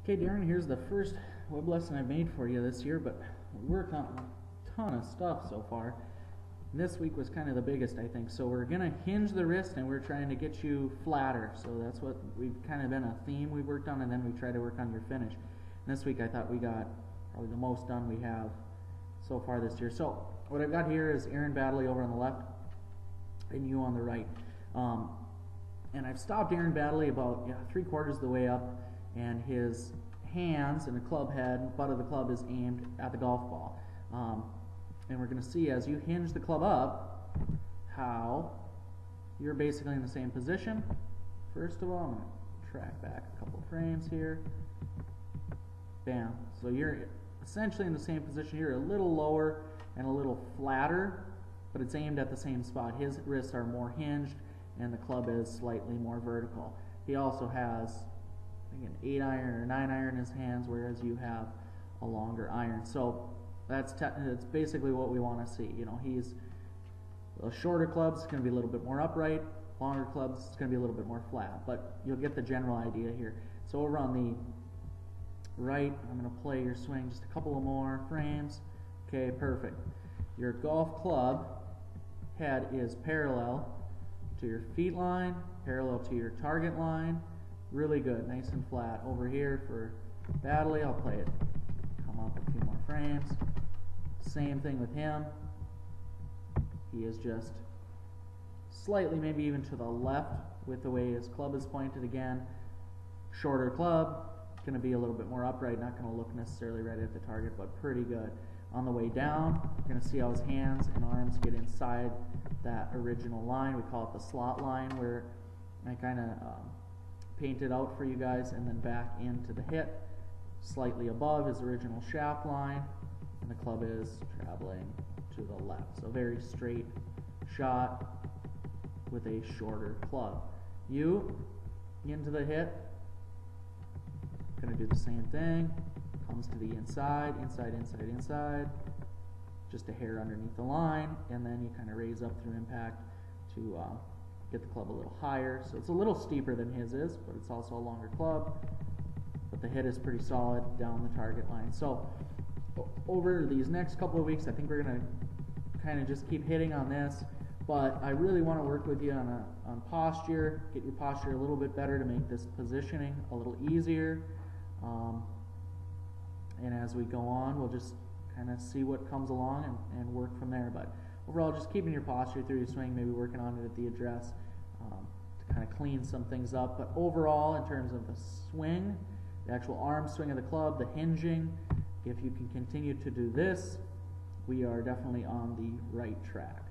Okay, Darrin, here's the first web lesson I've made for you this year, but we worked on a ton of stuff so far. This week was kind of the biggest, I think. So we're going to hinge the wrist, and we're trying to get you flatter. So that's what we've kind of been a theme we worked on, and then we try to work on your finish. And this week I thought we got probably the most done we have so far this year. So what I've got here is Aaron Baddeley over on the left and you on the right. And I've stopped Aaron Baddeley about 3/4 of the way up, and his hands and the club head, butt of the club is aimed at the golf ball. And we're going to see as you hinge the club up how you're basically in the same position. First of all, I'm going to track back a couple frames here. Bam. So you're essentially in the same position. You're a little lower and a little flatter, but it's aimed at the same spot. His wrists are more hinged and the club is slightly more vertical. He also has an 8-iron or 9-iron in his hands, whereas you have a longer iron. So that's basically what we want to see. You know, he's a shorter clubs, it's going to be a little bit more upright. Longer clubs, it's going to be a little bit more flat. But you'll get the general idea here. So over on the right, I'm going to play your swing just a couple of more frames. Okay, perfect. Your golf club head is parallel to your feet line, parallel to your target line. Really good, nice and flat. Over here for Baddeley, I'll play it. Come up a few more frames. Same thing with him. He is just slightly, maybe even to the left with the way his club is pointed again. Shorter club, going to be a little bit more upright, not going to look necessarily right at the target, but pretty good. On the way down, you're going to see how his hands and arms get inside that original line. We call it the slot line, where I kind of paint it out for you guys, and then back into the hit, slightly above his original shaft line, and the club is traveling to the left. So very straight shot with a shorter club. You into the hit, going to do the same thing. Comes to the inside, inside, inside, inside, just a hair underneath the line, and then you kind of raise up through impact to get the club a little higher. So it's a little steeper than his is, but it's also a longer club. But the hit is pretty solid down the target line. So over these next couple of weeks, I think we're going to kind of just keep hitting on this. But I really want to work with you on posture, get your posture a little bit better to make this positioning a little easier. And as we go on, we'll just kind of see what comes along and work from there. But overall, just keeping your posture through your swing, maybe working on it at the address to kind of clean some things up. But overall, in terms of the swing, the actual arm swing of the club, the hinging, if you can continue to do this, we are definitely on the right track.